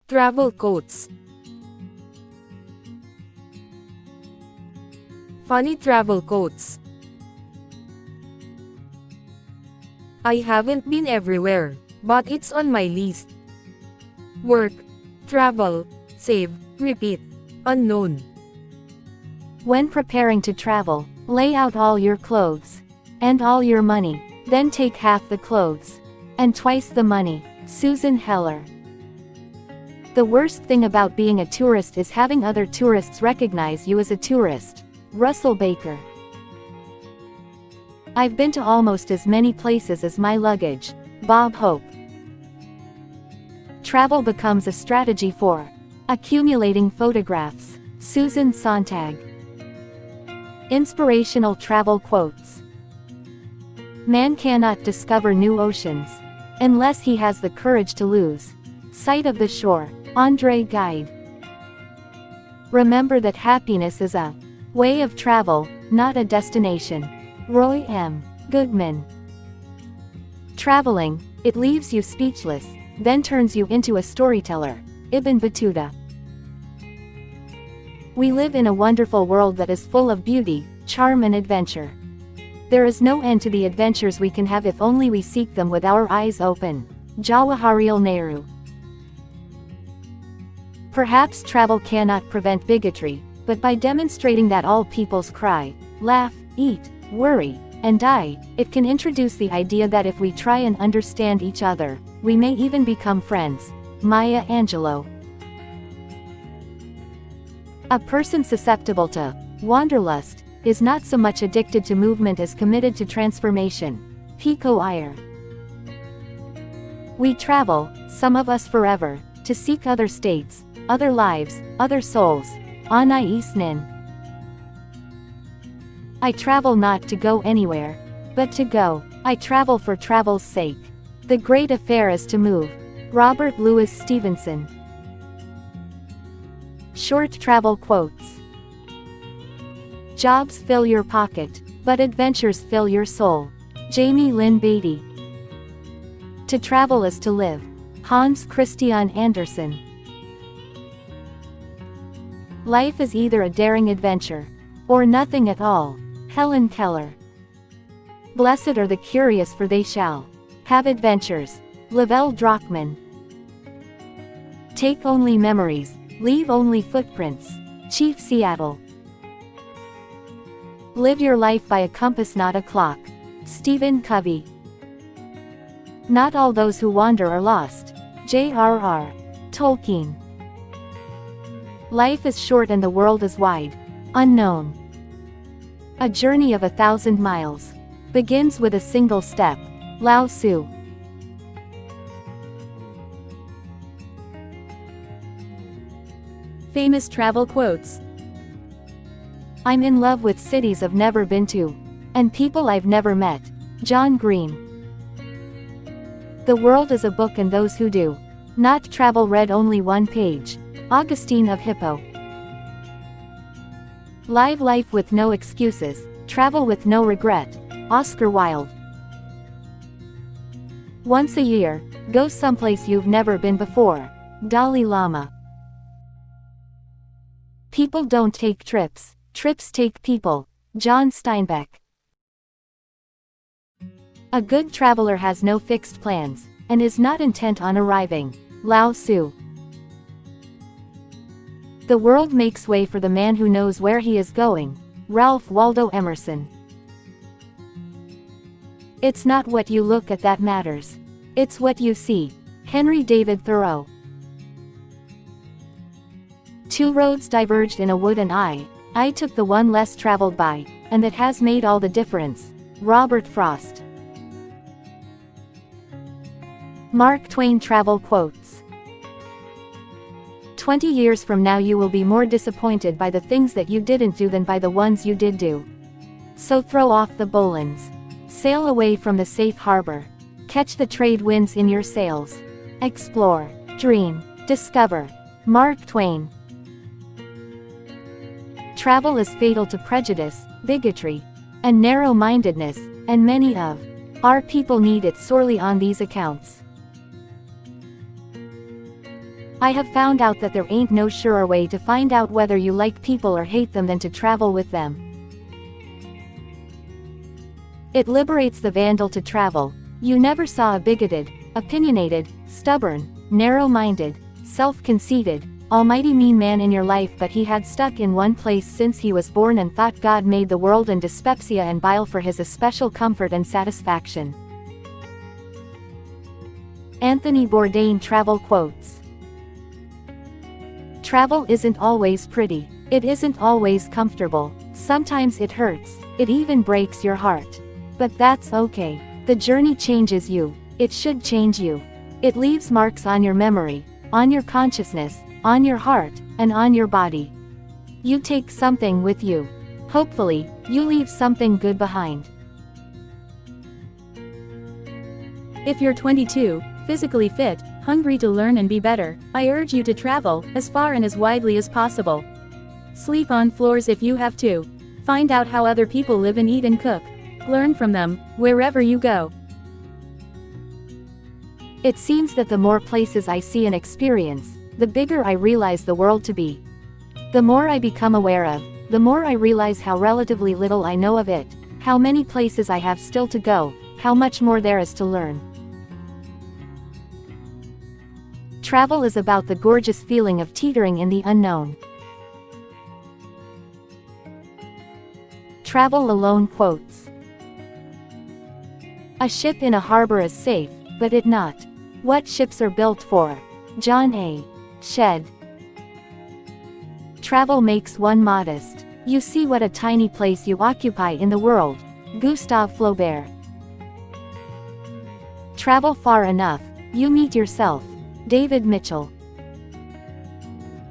Travel quotes. Funny travel quotes. I haven't been everywhere, but it's on my list. Work, travel, save, repeat. Unknown. When preparing to travel, lay out all your clothes and all your money, then take half the clothes and twice the money. Susan Heller. The worst thing about being a tourist is having other tourists recognize you as a tourist. Russell Baker. I've been to almost as many places as my luggage. Bob Hope. Travel becomes a strategy for accumulating photographs. Susan Sontag. Inspirational travel quotes. Man cannot discover new oceans unless he has the courage to lose sight of the shore. Andre Gide. Remember that happiness is a way of travel, not a destination. Roy M. Goodman. Traveling, it leaves you speechless, then turns you into a storyteller. Ibn Battuta. We live in a wonderful world that is full of beauty, charm and adventure. There is no end to the adventures we can have if only we seek them with our eyes open. Jawaharlal Nehru. Perhaps travel cannot prevent bigotry, but by demonstrating that all peoples cry, laugh, eat, worry, and die, it can introduce the idea that if we try and understand each other, we may even become friends. Maya Angelou. A person susceptible to wanderlust is not so much addicted to movement as committed to transformation. Pico Iyer. We travel, some of us forever, to seek other states, other lives, other souls. Anais Nin. I travel not to go anywhere, but to go. I travel for travel's sake. The great affair is to move. Robert Louis Stevenson. Short travel quotes. Jobs fill your pocket, but adventures fill your soul. Jamie Lynn Beatty. To travel is to live. Hans Christian Andersen. Life is either a daring adventure, or nothing at all. Helen Keller. Blessed are the curious, for they shall have adventures. Lavelle Drachman. Take only memories, leave only footprints. Chief Seattle. Live your life by a compass, not a clock. Stephen Covey. Not all those who wander are lost. J.R.R. Tolkien. Life is short and the world is wide. Unknown. A journey of 1,000 miles begins with a single step. Lao Tzu. Famous travel quotes. I'm in love with cities I've never been to, and people I've never met. John Green. The world is a book and those who do not travel read only one page. Augustine of Hippo. Live life with no excuses, travel with no regret. Oscar Wilde. Once a year, go someplace you've never been before. Dalai Lama. People don't take trips, trips take people. John Steinbeck. A good traveler has no fixed plans, and is not intent on arriving. Lao Tzu. The world makes way for the man who knows where he is going. Ralph Waldo Emerson. It's not what you look at that matters. It's what you see. Henry David Thoreau. Two roads diverged in a wood and I took the one less traveled by, and that has made all the difference. Robert Frost. Mark Twain travel quotes. 20 years from now you will be more disappointed by the things that you didn't do than by the ones you did do. So throw off the bowlines. Sail away from the safe harbor. Catch the trade winds in your sails. Explore, dream, discover. Mark Twain. Travel is fatal to prejudice, bigotry, and narrow-mindedness, and many of our people need it sorely on these accounts. I have found out that there ain't no surer way to find out whether you like people or hate them than to travel with them. It liberates the vandal to travel. You never saw a bigoted, opinionated, stubborn, narrow-minded, self-conceited, almighty mean man in your life, but he had stuck in one place since he was born and thought God made the world and dyspepsia and bile for his especial comfort and satisfaction. Anthony Bourdain Travel Quotes. Travel isn't always pretty. It isn't always comfortable. Sometimes it hurts. It even breaks your heart. But that's okay. The journey changes you. It should change you. It leaves marks on your memory, on your consciousness, on your heart, and on your body. You take something with you. Hopefully, you leave something good behind. If you're 22, physically fit, hungry to learn and be better, I urge you to travel, as far and as widely as possible. Sleep on floors if you have to. Find out how other people live and eat and cook. Learn from them, wherever you go. It seems that the more places I see and experience, the bigger I realize the world to be. The more I become aware of, the more I realize how relatively little I know of it, how many places I have still to go, how much more there is to learn. Travel is about the gorgeous feeling of teetering in the unknown. Travel alone quotes. A ship in a harbor is safe, but it not. What ships are built for? John A. Shedd. Travel makes one modest. You see what a tiny place you occupy in the world. Gustave Flaubert. Travel far enough, you meet yourself. David Mitchell.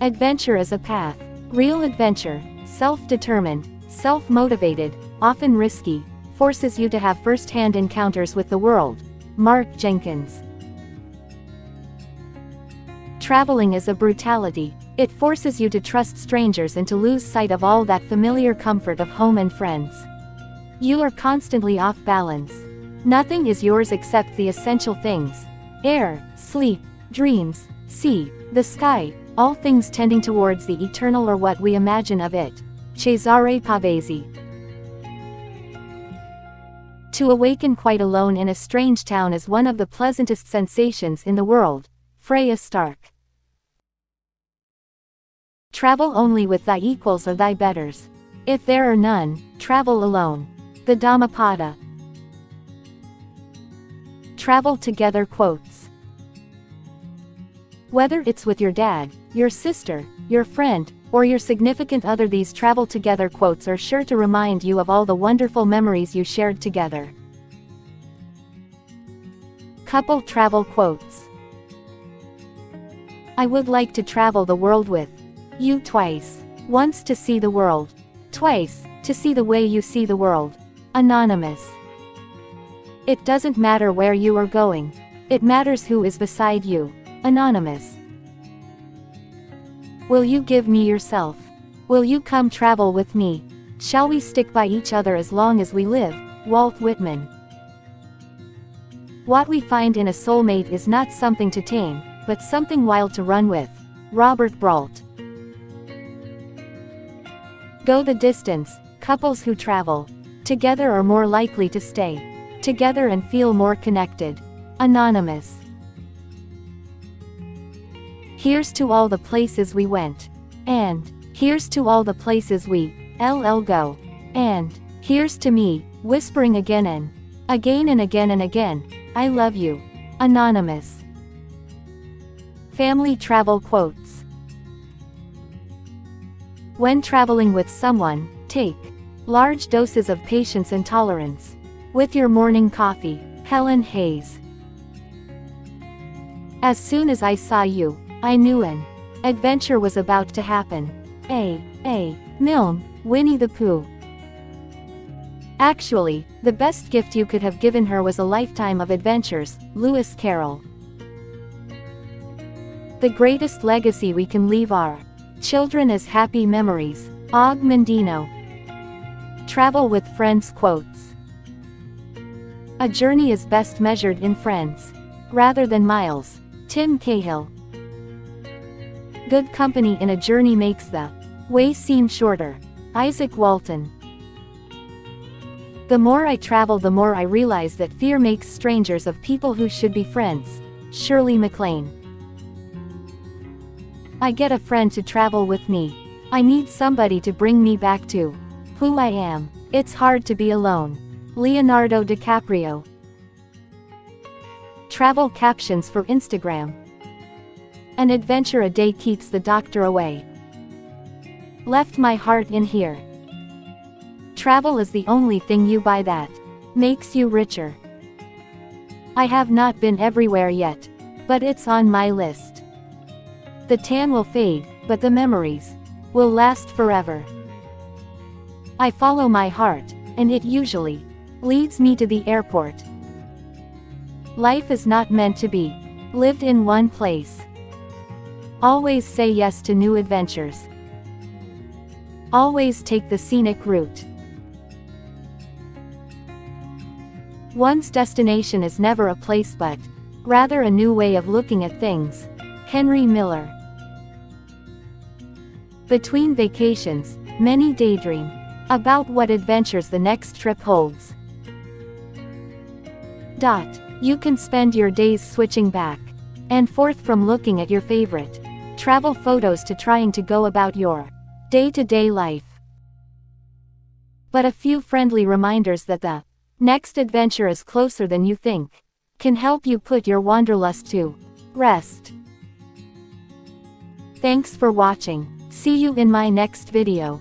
Adventure is a path. Real adventure, self-determined, self-motivated, often risky, forces you to have first-hand encounters with the world. Mark Jenkins. Traveling is a brutality. It forces you to trust strangers and to lose sight of all that familiar comfort of home and friends. You are constantly off balance. Nothing is yours except the essential things: air, sleep, dreams, sea, the sky, all things tending towards the eternal or what we imagine of it. Cesare Pavese. To awaken quite alone in a strange town is one of the pleasantest sensations in the world. Freya Stark. Travel only with thy equals or thy betters. If there are none, travel alone. The Dhammapada. Travel together quotes. Whether it's with your dad, your sister, your friend, or your significant other, these travel together quotes are sure to remind you of all the wonderful memories you shared together. Couple travel quotes. I would like to travel the world with you twice. Once to see the world. Twice, to see the way you see the world. Anonymous. It doesn't matter where you are going. It matters who is beside you. Anonymous. Will you give me yourself? Will you come travel with me? Shall we stick by each other as long as we live? Walt Whitman. What we find in a soulmate is not something to tame, but something wild to run with. Robert Brault. Go the distance. Couples who travel together are more likely to stay together and feel more connected. Anonymous. Here's to all the places we went. And here's to all the places we go. And here's to me, whispering again and again, I love you. Anonymous. Family travel quotes. When traveling with someone, take large doses of patience and tolerance. With your morning coffee. Helen Hayes. As soon as I saw you, I knew an adventure was about to happen. Milne, Winnie the Pooh. Actually, the best gift you could have given her was a lifetime of adventures. Lewis Carroll. The greatest legacy we can leave our children as happy memories. Og Mandino. Travel with friends quotes. A journey is best measured in friends, rather than miles. Tim Cahill. Good company in a journey makes the way seem shorter. Isaac Walton. The more I travel, the more I realize that fear makes strangers of people who should be friends. Shirley MacLaine. I get a friend to travel with me. I need somebody to bring me back to who I am. It's hard to be alone. Leonardo DiCaprio. Travel captions for Instagram. An adventure a day keeps the doctor away. Left my heart in here. Travel is the only thing you buy that makes you richer. I have not been everywhere yet, but it's on my list. The tan will fade, but the memories will last forever. I follow my heart, and it usually leads me to the airport. Life is not meant to be lived in one place. Always say yes to new adventures. Always take the scenic route. One's destination is never a place but rather a new way of looking at things. Henry Miller. Between vacations, many daydream about what adventures the next trip holds. You can spend your days switching back and forth from looking at your favorite travel photos to trying to go about your day-to-day life. But a few friendly reminders that the next adventure is closer than you think can help you put your wanderlust to rest. Thanks for watching. See you in my next video.